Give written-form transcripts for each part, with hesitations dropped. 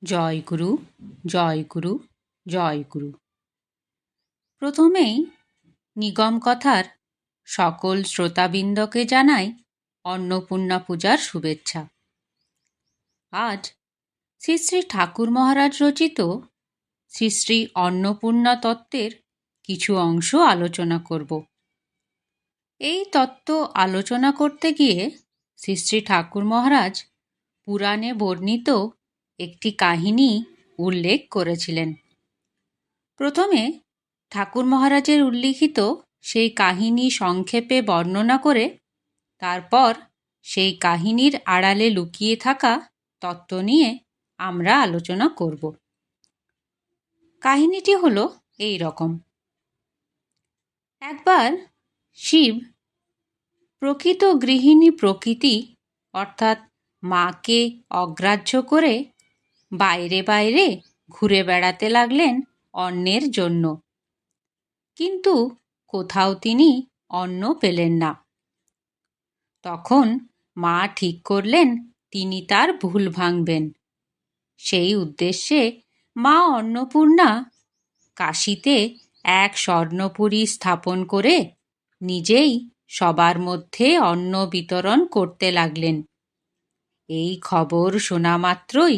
জয় গুরু, জয় গুরু, জয় গুরু। প্রথমেই নিগম কথার সকল শ্রোতাবৃন্দকে জানাই অন্নপূর্ণা পূজার শুভেচ্ছা। আজ শ্রী শ্রী ঠাকুর মহারাজ রচিত শ্রী শ্রী অন্নপূর্ণা তত্ত্বের কিছু অংশ আলোচনা করব। এই তত্ত্ব আলোচনা করতে গিয়ে শ্রী শ্রী ঠাকুর মহারাজ পুরাণে বর্ণিত একটি কাহিনী উল্লেখ করেছিলেন। প্রথমে ঠাকুর মহারাজের উল্লিখিত সেই কাহিনী সংক্ষেপে বর্ণনা করে তারপর সেই কাহিনীর আড়ালে লুকিয়ে থাকা তত্ত্ব নিয়ে আমরা আলোচনা করব। কাহিনীটি হলো এই রকম। একবার শিব প্রকৃত গৃহিণী প্রকৃতি অর্থাৎ মাকে অগ্রাহ্য করে বাইরে বাইরে ঘুরে বেড়াতে লাগলেন অন্নের জন্য, কিন্তু কোথাও তিনি অন্ন পেলেন না। তখন মা ঠিক করলেন তিনি তার ভুল ভাঙবেন। সেই উদ্দেশ্যে মা অন্নপূর্ণা কাশীতে এক স্বর্ণপুরী স্থাপন করে নিজেই সবার মধ্যে অন্ন বিতরণ করতে লাগলেন। এই খবর শোনা মাত্রই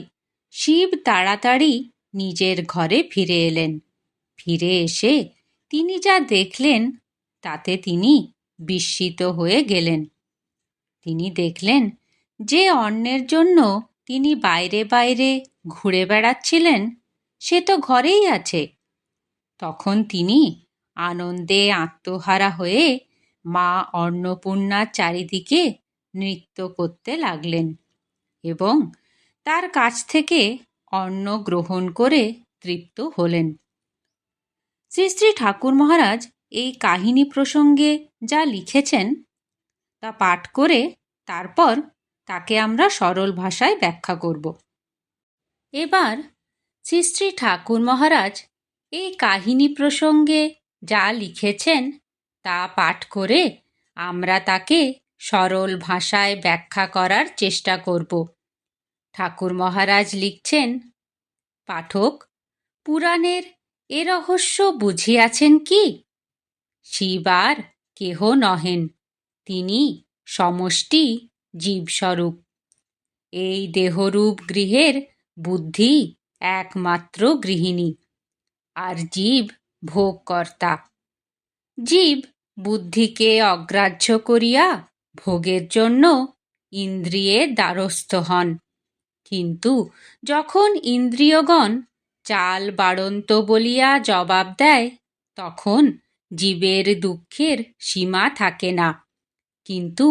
শিব তাড়াতাড়ি নিজের ঘরে ফিরে এলেন। ফিরে এসে তিনি যা দেখলেন তাতে তিনি বিস্মিত হয়ে গেলেন। তিনি দেখলেন যে অন্নের জন্য তিনি বাইরে বাইরে ঘুরে বেড়াচ্ছিলেন সে তো ঘরেই আছে। তখন তিনি আনন্দে আত্মহারা হয়ে মা অন্নপূর্ণার চারিদিকে নৃত্য করতে লাগলেন এবং তার কাছ থেকে অন্ন গ্রহণ করে তৃপ্ত হলেন। শ্রী শ্রী ঠাকুর মহারাজ এই কাহিনী প্রসঙ্গে যা লিখেছেন তা পাঠ করে তারপর তাকে আমরা সরল ভাষায় ব্যাখ্যা করব। এবার শ্রী শ্রী ঠাকুর মহারাজ এই কাহিনী প্রসঙ্গে যা লিখেছেন তা পাঠ করে আমরা তাকে সরল ভাষায় ব্যাখ্যা করার চেষ্টা করব। ঠাকুর মহারাজ লিখছেন, পাঠক, পুরাণের এ রহস্য বুঝিয়াছেন কি? শিব আর কেহ নহেন, তিনি সমষ্টি জীবস্বরূপ। এই দেহরূপ গৃহের বুদ্ধি একমাত্র গৃহিণী, আর জীব ভোগকর্তা। জীব বুদ্ধিকে অগ্রাহ্য করিয়া ভোগের জন্য ইন্দ্রিয়ের দ্বারস্থ হন, কিন্তু যখন ইন্দ্রিয়গণ চাল বাড়ন্ত বলিয়া জবাব দেয় তখন জীবের দুঃখের সীমা থাকে না। কিন্তু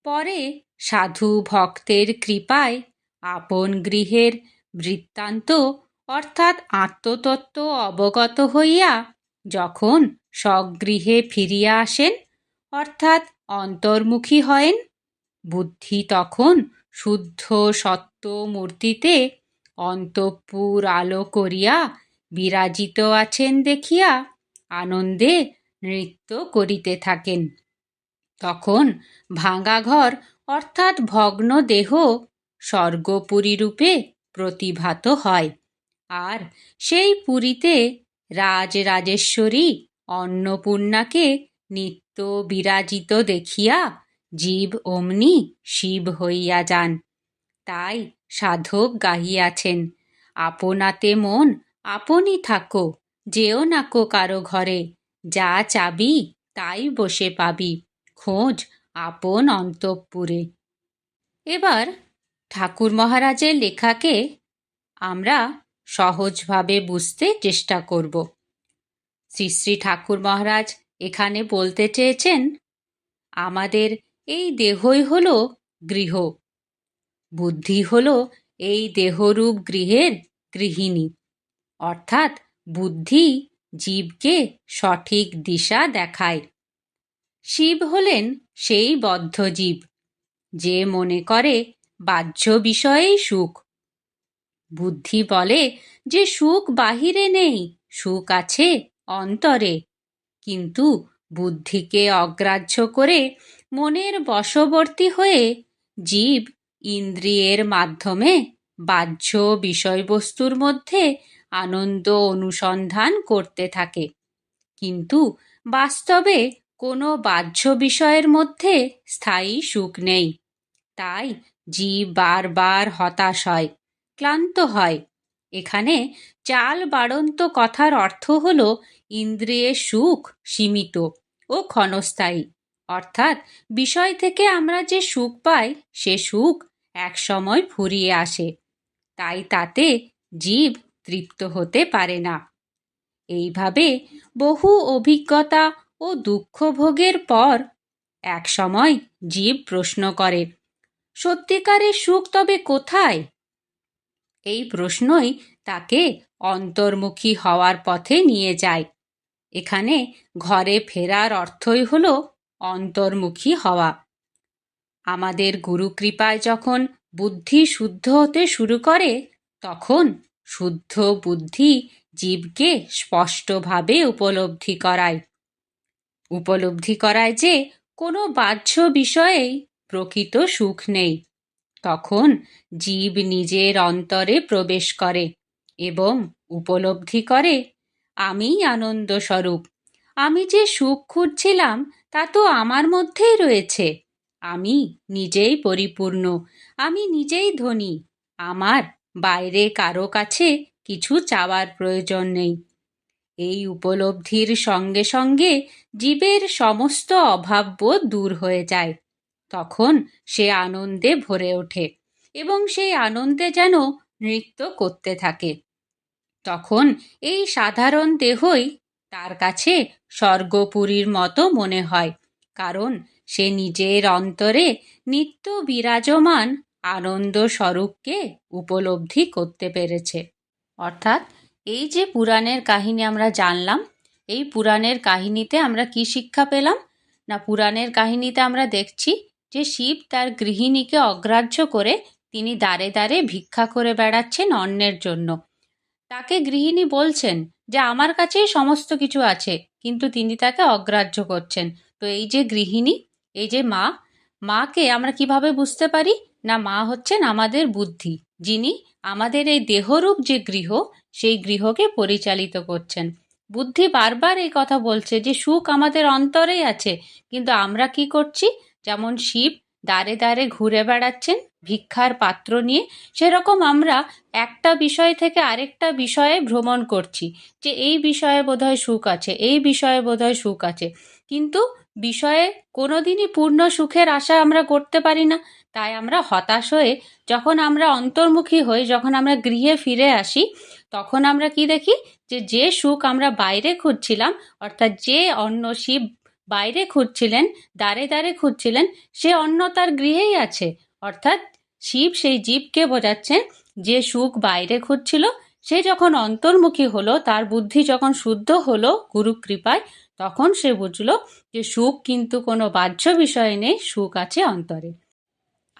পরে সাধু ভক্তের কৃপায় আপন গৃহের বৃত্তান্ত অর্থাৎ আত্মতত্ত্ব অবগত হইয়া যখন স্বগৃহে ফিরিয়া আসেন অর্থাৎ অন্তর্মুখী হয়েন, বুদ্ধি তখন শুদ্ধ সত্য মূর্তিতে অন্তঃপুর আলো করিয়া বিরাজিত আছেন দেখিয়া আনন্দে নৃত্য করিতে থাকেন। তখন ভাঙা ঘর অর্থাৎ ভগ্ন দেহ স্বর্গপুরী রূপে প্রতিভাত হয়, আর সেই পুরীতে রাজরাজেশ্বরী অন্নপূর্ণাকে নিত্য বিরাজিত দেখিয়া জীব অমনি শিব হইয়া যান। তাই সাধক গাহিয়াছেন, আপনাতে মন আপনি থাকো, যেও নাকো কারো ঘরে, যা চাবি তাই বসে পাবি, খোঁজ আপন অন্তঃপুরে। এবার ঠাকুর মহারাজের লেখাকে আমরা সহজভাবে বুঝতে চেষ্টা করব। শ্রী শ্রী ঠাকুর মহারাজ এখানে বলতে চেয়েছেন, আমাদের এই দেহই হলো গৃহ, বুদ্ধি হলো এই দেহরূপ গৃহের গৃহিণী, অর্থাৎ বুদ্ধি জীবকে সঠিক দিশা দেখায়। শিব হলেন সেই বদ্ধ জীব যে মনে করে বাহ্য বিষয়েই সুখ। বুদ্ধি বলে যে সুখ বাহিরে নেই, সুখ আছে অন্তরে, কিন্তু বুদ্ধিকে অগ্রাহ্য করে মনের বশবর্তী হয়ে জীব ইন্দ্রিয়ের মাধ্যমে বাহ্য বিষয়বস্তুর মধ্যে আনন্দ অনুসন্ধান করতে থাকে, কিন্তু বাস্তবে কোনো বাহ্য বিষয়ের মধ্যে স্থায়ী সুখ নেই। তাই জীব বারবার হতাশ হয়, ক্লান্ত হয়। এখানে চাল বাড়ন্ত কথার অর্থ হল ইন্দ্রিয়ের সুখ সীমিত ও ক্ষণস্থায়ী, অর্থাৎ বিষয় থেকে আমরা যে সুখ পাই সে সুখ একসময় ফুরিয়ে আসে, তাই তাতে জীব তৃপ্ত হতে পারে না। এইভাবে বহু অভিজ্ঞতা ও দুঃখ ভোগের পর এক সময় জীব প্রশ্ন করে, সত্যিকারের সুখ তবে কোথায়? এই প্রশ্নই তাকে অন্তর্মুখী হওয়ার পথে নিয়ে যায়। এখানে ঘরে ফেরার অর্থই হলো অন্তর্মুখী হওয়া। আমাদের গুরু কৃপায় যখন বুদ্ধি শুদ্ধ হতে শুরু করে, তখন শুদ্ধ বুদ্ধি জীবকে স্পষ্টভাবে উপলব্ধি করায় যে কোনো বাহ্য বিষয়েই প্রকৃত সুখ নেই। তখন জীব নিজের অন্তরে প্রবেশ করে এবং উপলব্ধি করে, আমিই আনন্দ স্বরূপ। আমি যে সুখ খুঁজছিলাম তা তো আমার মধ্যেই রয়েছে। আমি নিজেই পরিপূর্ণ, আমি নিজেই ধনী। আমার বাইরে কারো কাছে কিছু চাওয়ার প্রয়োজন নেই। এই উপলব্ধির সঙ্গে সঙ্গে জীবের সমস্ত অভাববোধ দূর হয়ে যায়। তখন সে আনন্দে ভরে ওঠে এবং সেই আনন্দে যেন নৃত্য করতে থাকে। তখন এই সাধারণ দেহই তার কাছে স্বর্গপুরীর মতো মনে হয়, কারণ সে নিজের অন্তরে নিত্য বিরাজমান আনন্দ স্বরূপকে উপলব্ধি করতে পেরেছে। অর্থাৎ এই যে পুরাণের কাহিনী আমরা জানলাম, এই পুরাণের কাহিনীতে আমরা কি শিক্ষা পেলাম? না, পুরাণের কাহিনীতে আমরা দেখছি যে শিব তার গৃহিণীকে অগ্রাহ্য করে তিনি দ্বারে দ্বারে ভিক্ষা করে বেড়াচ্ছেন অন্নের জন্য। তাকে গৃহিণী বলছেন যে আমার কাছেই সমস্ত কিছু আছে, কিন্তু তিনি তাকে অগ্রাহ্য করছেন। তো এই যে গৃহিণী, এই যে মাকে আমরা কিভাবে বুঝতে পারি? না, মা হচ্ছেন আমাদের বুদ্ধি, যিনি আমাদের এই দেহরূপ যে গৃহ, সেই গৃহকে পরিচালিত করছেন। বুদ্ধি বারবার এই কথা বলছে যে সুখ আমাদের অন্তরেই আছে, কিন্তু আমরা কি করছি? যেমন শিব দ্বারে দ্বারে ঘুরে বেড়াচ্ছেন ভিক্ষার পাত্র নিয়ে, সেরকম আমরা একটা বিষয় থেকে আরেকটা বিষয়ে ভ্রমণ করছি যে এই বিষয়ে বোধহয় সুখ আছে, এই বিষয়ে বোধহয় সুখ আছে, কিন্তু বিষয়ে কোনোদিনই পূর্ণ সুখের আশা আমরা করতে পারি না। তাই আমরা হতাশ হয়ে যখন আমরা অন্তর্মুখী হই, যখন আমরা গৃহে ফিরে আসি, তখন আমরা কি দেখি? যে সুখ আমরা বাইরে খুঁজছিলাম, অর্থাৎ যে অন্ন শিব বাইরে খুঁজছিলেন, দ্বারে দ্বারে খুঁজছিলেন, সে অন্ন তার গৃহেই আছে। অর্থাৎ শিব সেই জীবকে বোঝাচ্ছেন যে সুখ বাইরে খুঁজছিল, সে যখন অন্তর্মুখী হলো, তার বুদ্ধি যখন শুদ্ধ হলো গুরু কৃপায়, তখন সে বুঝলো যে সুখ কিন্তু কোনো বাহ্য বিষয়ে নেই, সুখ আছে অন্তরে।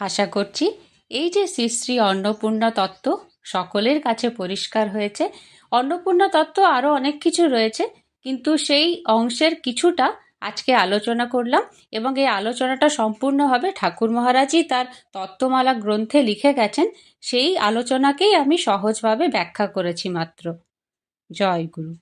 আশা করছি এই যে শ্রী শ্রী অন্নপূর্ণা তত্ত্ব সকলের কাছে পরিষ্কার হয়েছে। অন্নপূর্ণা তত্ত্ব আরও অনেক কিছু রয়েছে, কিন্তু সেই অংশের কিছুটা আজকে আলোচনা করলাম, এবং এই আলোচনাটা সম্পূর্ণভাবে ঠাকুর মহারাজই তার তত্ত্বমালা গ্রন্থে লিখে গেছেন। সেই আলোচনাকেই আমি সহজভাবে ব্যাখ্যা করেছি মাত্র। জয় গুরু।